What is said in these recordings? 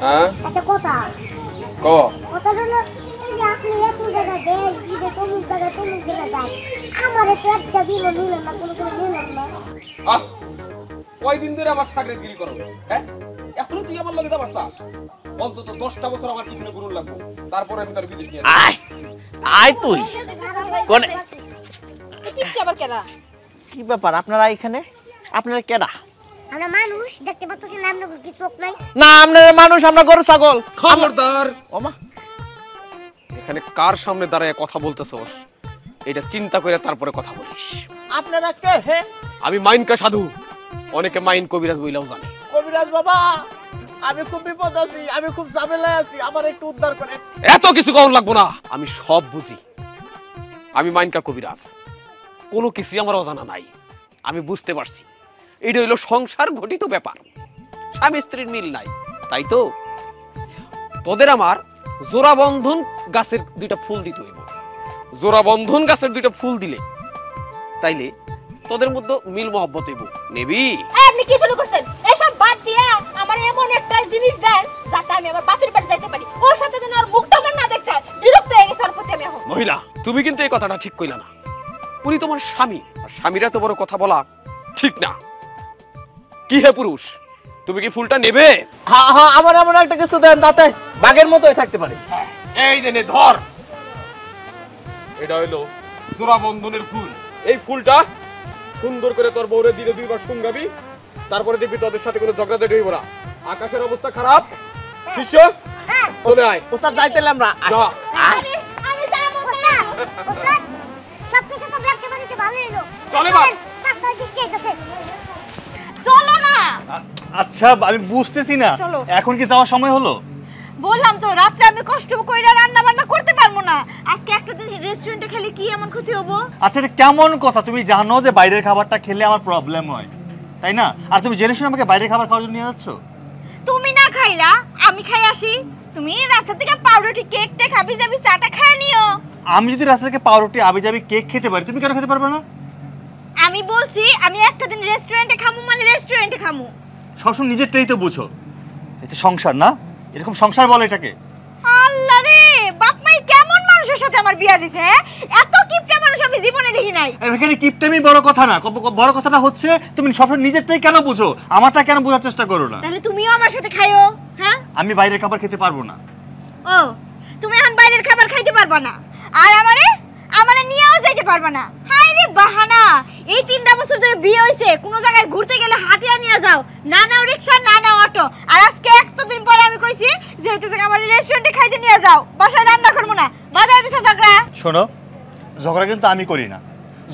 হ্যাঁ একটা কথা ক কথা হলো এই যে আপনি এত জায়গা দেন যে কোন জায়গা যায় আমার তো একটা দিন নিলেন না কোনো নিলেন না আহ কয়দিন ধরে আমার সাগরে গিরি করো হ্যাঁ এখনো তুই আমার লগে যাবার চাস অন্তত 10টা বছর আমার পিছনে ঘুরুন লাগবো তারপরে আমি তার বিদেশ নিয়ে আয় আয় তুই কোন পিচ্ছে আবার কেডা? কি ব্যাপার আপনারা এখানে? আপনারা কেডা? আমরা মানুষ দেখতে পাচ্ছেন না আমরা কি চোখ নাই না আপনারা মানুষ, আমরা গরু ছাগল। খবরদার ওমা এখানে কার সামনে দাঁড়ায় কথা বলতেছস এটা চিন্তা করে তারপরে কথা বলিস। আপনারা কে হে? আমি মাইনকা সাধু, অনেকে মাইন কবিরাজ বইলাও জানে। কবিরাজ বাবা, আমি খুব বিপদ আছি, আমি খুব ঝামেলায় আছি, আমার একটু উদ্ধার করেন। এত কিছু কম লাগবো না, আমি সব বুঝি। আমি মাইনকা কবিরাজ, কোনো কিছুই আমার অজানা নাই। আমি বুঝতে পারছি এটা হইলো সংসার ঘটিত ব্যাপার, স্বামী স্ত্রীর মিল নাই, তাই তো তোদের আমার জোড়া বন্ধন গাছের দুইটা ফুল দিতে হইব। জোড়া বন্ধন গাছের দুইটা ফুল দিলে তাইলে তোদের মধ্যে মিল মহব্বত হইব। নেবি? আপনি কি শুরু করছেন? এসব বাদ দিয়া আমার এমন একটা জিনিস দেন যাতে আমি আমার বাপের বাড়ি যাইতে পারি। ওর সাথে যেন আর মুখটা আমার না দেখতে হয়। বিরক্ত হয়ে গেছে ওর প্রতি আমি এখন। মহিলা, তুমি কিন্তু এই কথাটা ঠিক কইলা না। উনি তোমার স্বামী, আর স্বামীরা তো বড় কথা বলা ঠিক না। কি হে পুরুষ, তুমি কি ফুলটা নেবে? হ্যাঁ হ্যাঁ, আমার এমন একটা কিছু দেন তাতে বাঘের মতোই থাকতে পারে। এই যে নে ধর, এটা হইলো জোড়া বন্ধনের ফুল। এই ফুলটা সুন্দর করে তোর বউরে দিলে দুইবার শুঙ্গাবি, তারপরে দেখবি তোদের সাথে কোনো ঝগড়াঝাটি হইব না। আকাশের অবস্থা খারাপ, শিষ্য চলে আয়। ওস্তাদ যাইতেলে আমরা যা। আমি যাবো না। সব কিছু তো ব্যবসা বাণিজ্য ভালো হলো চলে বাপ। রাস্তায় বৃষ্টি হইতাছে চলো না। আচ্ছা আমি বুঝতেছি না, চলো। এখন কি যাওয়ার সময় হলো? বললাম তো রাত্রে আমি কষ্ট কইরা রান্না বান্না করতে পারবো না। আজকে একটা দিন রেস্টুরেন্টে খেলে কি এমন ক্ষতি হবো? আচ্ছা এটা কেমন কথা? তুমি জানো যে বাইরের খাবারটা খেলে আমার প্রবলেম হয়, তাই না? আর তুমি জেনে শুনে আমাকে বাইরের খাবার খাওয়ার জন্য নিয়ে যাচ্ছ? তুমি না খাইলা, আমি খাই আসি। তুমি রাস্তা থেকে পাউরুটি কেকটা খাবি যাবি চাটা খায় নিও। আমি যদি রাস্তা থেকে পাউরুটি আবিজাবি কেক খেতে পারি, তুমি কেন খেতে পারবে না? আমি বলছি আমি একটা দিন রেস্টুরেন্টে খামু মানে রেস্টুরেন্টে খামু। সবসময় নিজেরটাই তো বুঝো। এটা সংসার না, এরকম সংসার বলে এটাকে। আল্লাহ রে, বাপ মাই কেমন মানুষের সাথে আমার বিয়া দিছে? এত কিপটা মানুষ আমি জীবনে দেখি নাই। এখানে কিপটামি বড় কথা না, বড় কথাটা হচ্ছে তুমি সবসময় নিজেরটাই কেন বুঝো, আমারটা কেন বোঝার চেষ্টা করো না? তাহলে তুমিও আমার সাথে খাইও। হ্যাঁ, আমি বাইরের খাবার খেতে পারবো না। ও তুমি এখন বাইরের খাবার খাইতে পারবা না, আর আমারে নিয়েও যাইতে পারবা না। হাই রে বাহানা, এই 3টা বছর ধরে বিয়ে হইছে, কোনো জায়গায় ঘুরতে গেলে হাতিয়া নিয়ে যাও, না নাও রিকশা না নাও অটো। আর আজকে একদিন পরে আমি কইছি যে হইতেছে আমার রেস্টুরেন্টে খাইতে নিয়ে যাও, বাসায় রান্না করবো না। বাজায় দিছে ঝগড়া। শোনো, ঝগড়া কিন্তু আমি করি না,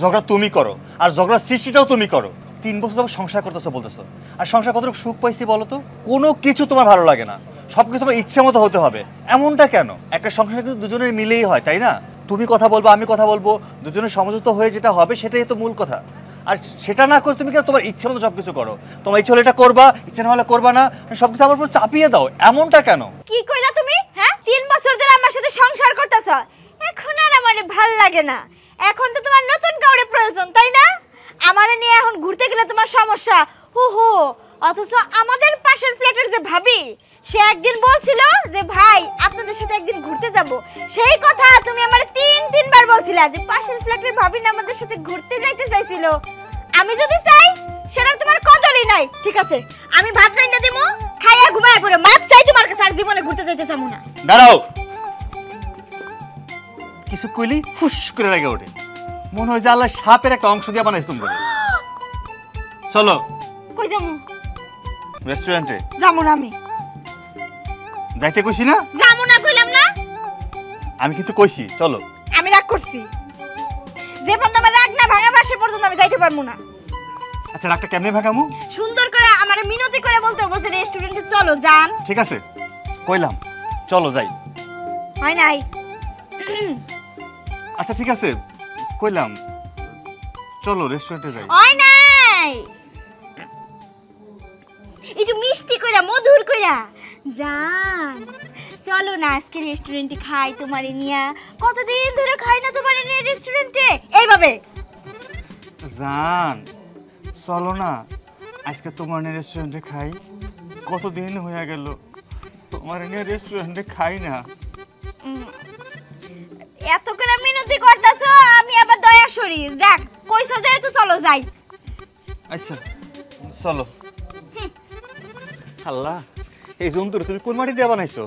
ঝগড়া তুমি করো, আর ঝগড়ার সৃষ্টিটাও তুমি করো। 3 বছর ধরে সংসার করতেছো বলতেছো, আর সংসার কতটুকু সুখ পাইছি বলো তো? কোনো কিছু তোমার ভালো লাগে না, সবকিছু তোমার ইচ্ছে মতো হতে হবে, এমনটা কেন? একটা সংসার কিন্তু দুজনের মিলেই হয়, তাই না? তুমি কথা বলবো, আমি কথা বলবো, দুজনের সমঝোতা হয়ে যেটা হবে সেটাই তো মূল কথা। আর সেটা না করে তুমি কেন তোমার ইচ্ছে মতো সবকিছু করো? তোমার ইচ্ছে হলে এটা করবা, ইচ্ছে না হলে করবা না, সবকিছু আমার উপর চাপিয়ে দাও, এমনটা কেন? কি কইলা তুমি? হ্যাঁ, 3 বছর ধরে আমার সাথে সংসার করতেছ, এখন আর আমারে ভাল লাগে না। এখন তো তোমার নতুন কাউরে প্রয়োজন, তাই না? আমারে নিয়ে এখন ঘুরতে গেলে তোমার সমস্যা। হো হো, অথচ আমাদের পাশের ফ্ল্যাটের যে ভাবি, সে একদিন বলছিল যে ভাই আপনাদের সাথে একদিন ঘুরতে যাব। সেই কথা তুমি আমারে 3-3 বার বলছিলা যে পাশের ফ্ল্যাটের ভাবি না আমাদের সাথে ঘুরতে যাইতে চাইছিল। আমি যদি চাই সেটা তোমার কদরই নাই। ঠিক আছে, আমি ভাত রান্না দেবো, খাইয়া ঘুমায় পড়ে মাপ চাই তোমার কাছে, আর জীবনে ঘুরতে যাইতে চামু না। দাঁড়াও, কিছু কইলি ফুস করে লাগে ওঠে, মনে হয় যে আল্লাহ সাপের একটা অংশ দিয়ে বানাইছে তুমি। চলো। কই যামু? রেস্টুরেন্টে যামু না, আমি যাইতে কইছি না? যামু না কইলাম না? আমি কিন্তু কইছি চলো। আমি রাগ করছি, যে পর্যন্ত আমার রাগ না ভাঙাবা সে পর্যন্ত আমি যাইতে পারবো না। আচ্ছা রাগটা কেমনে ভাঙামু? সুন্দর করে আমারে মিনতি করে বলতে হবে যে রেস্টুরেন্টে চলো যান। ঠিক আছে কইলাম চলো যাই। হয় নাই? আচ্ছা ঠিক আছে কইলাম চলো রেস্টুরেন্টে যাই। হয় নাই, একটু মিষ্টি কইরা মধুর কইরা জান চলো না আজকে রেস্টুরেন্টে খাই তোমারে নিয়া। কতদিন ধরে খাই না তোমারে নিয়ে রেস্টুরেন্টে। এইভাবে জান চলো না আজকে তোমার রেস্টুরেন্টে খাই, কতদিন হয়ে গেল তোমার নিয়ে রেস্টুরেন্টে খাই না। এত করে মিনতি করতেছ, আমি আবার দয়া সরি। যাক, কইছো যেহেতু চলো যাই। আচ্ছা চলো। আল্লাহ, এই জন্তুরে তুমি কোন মাটি দিয়ে বানাইছো?